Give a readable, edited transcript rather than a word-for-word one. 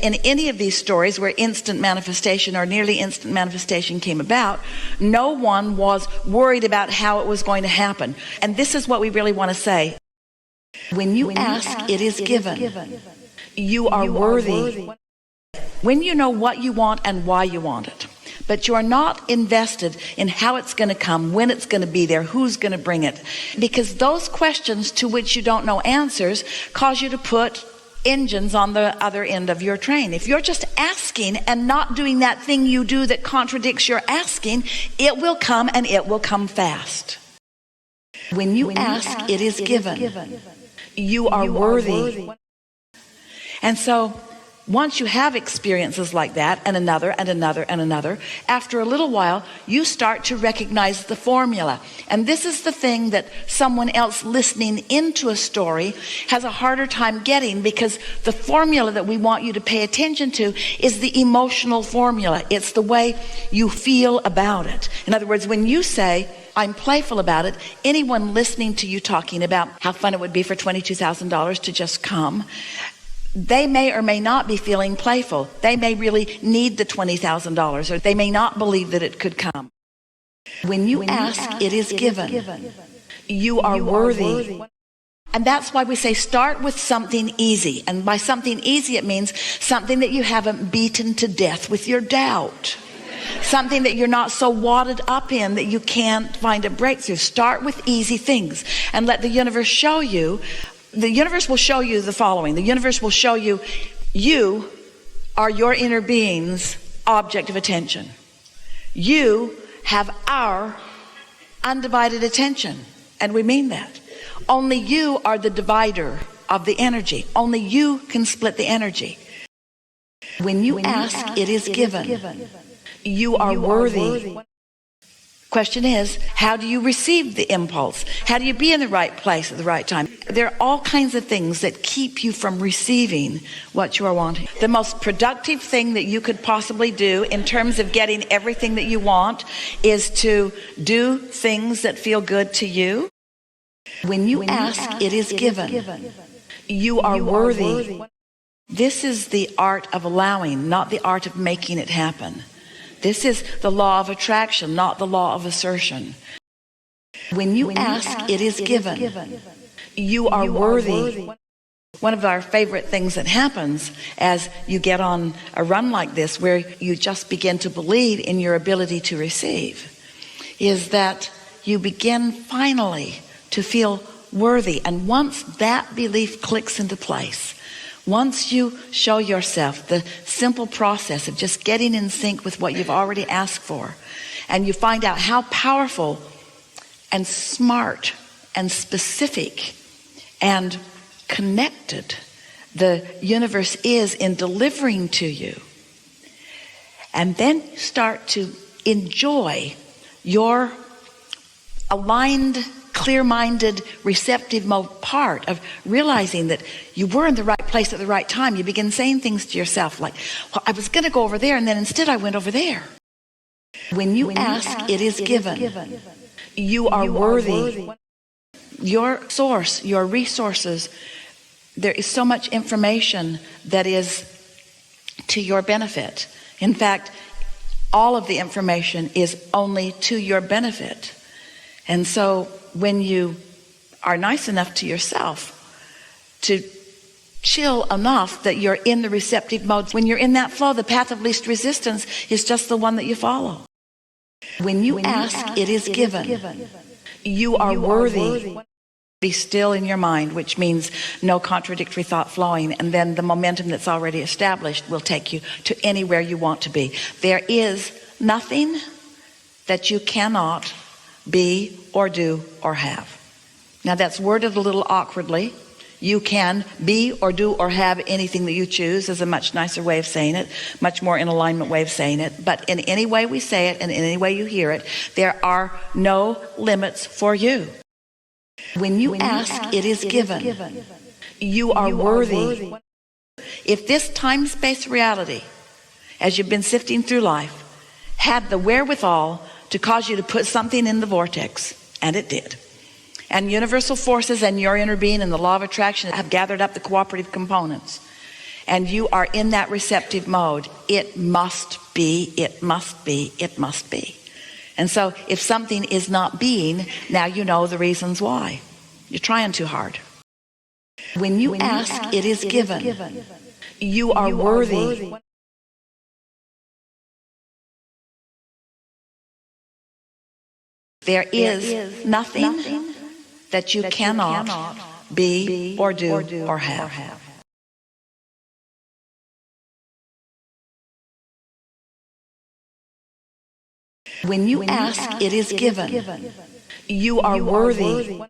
in any of these stories where instant manifestation or nearly instant manifestation came about, no one was worried about how it was going to happen. And this is what we really want to say. When you ask, it is given. You are worthy. When you know what you want and why you want it, but you are not invested in how it's going to come, when it's going to be there, who's going to bring it, because those questions to which you don't know answers cause you to put engines on the other end of your train. If you're just asking and not doing that thing you do that contradicts your asking, it will come, and it will come fast. When you ask, it is given. You are worthy. And so once you have experiences like that, and another and another and another, after a little while you start to recognize the formula. And this is the thing that someone else listening into a story has a harder time getting, because the formula that we want you to pay attention to is the emotional formula. It's the way you feel about it. In other words, when you say, I'm playful about it, anyone listening to you talking about how fun it would be for $22,000 to just come, they may or may not be feeling playful. They may really need the $20,000, or they may not believe that it could come. When you ask, it is given. You are worthy. And that's why we say start with something easy. And by something easy, it means something that you haven't beaten to death with your doubt. Something that you're not so wadded up in that you can't find a breakthrough. Start with easy things and let the universe show you. The universe will show you the following. The universe will show you, you are your inner being's object of attention. You have our undivided attention. And we mean that. Only you are the divider of the energy. Only you can split the energy. When you ask, it is given. You are worthy. Question is, how do you receive the impulse? How do you be in the right place at the right time? There are all kinds of things that keep you from receiving what you are wanting. The most productive thing that you could possibly do in terms of getting everything that you want is to do things that feel good to you. When you ask, it is given. You are worthy. This is the art of allowing, not the art of making it happen. This is the law of attraction, not the law of assertion. When you ask, it is given. You are worthy. One of our favorite things that happens as you get on a run like this, where you just begin to believe in your ability to receive, is that you begin finally to feel worthy. And once that belief clicks into place, once you show yourself the simple process of just getting in sync with what you've already asked for, and you find out how powerful and smart and specific and connected the universe is in delivering to you, and then start to enjoy your aligned, clear-minded, receptive mode part of realizing that you were in the right place at the right time. You begin saying things to yourself like, well, I was going to go over there, and then instead I went over there. When you ask, it is given. You are worthy. Your source, your resources, there is so much information that is to your benefit. In fact, all of the information is only to your benefit. And so when you are nice enough to yourself to chill enough that you're in the receptive mode, when you're in that flow, the path of least resistance is just the one that you follow. When you ask, it is given. You are worthy. Be still in your mind, which means no contradictory thought flowing, and then the momentum that's already established will take you to anywhere you want to be. There is nothing that you cannot be or do or have. Now that's worded a little awkwardly. You can be or do or have anything that you choose is a much nicer way of saying it, much more in alignment way of saying it. But in any way we say it and in any way you hear it, there are no limits for you. When you ask, it is given. You are worthy. If this time-space reality, as you've been sifting through life, had the wherewithal to cause you to put something in the vortex, and it did, and universal forces and your inner being and the law of attraction have gathered up the cooperative components, and you are in that receptive mode, it must be, it must be, it must be. And so if something is not being, now you know the reasons why. You're trying too hard. When you ask, it is given. You are worthy. There is nothing that you cannot be or do or have. When you ask, it is given. You are worthy.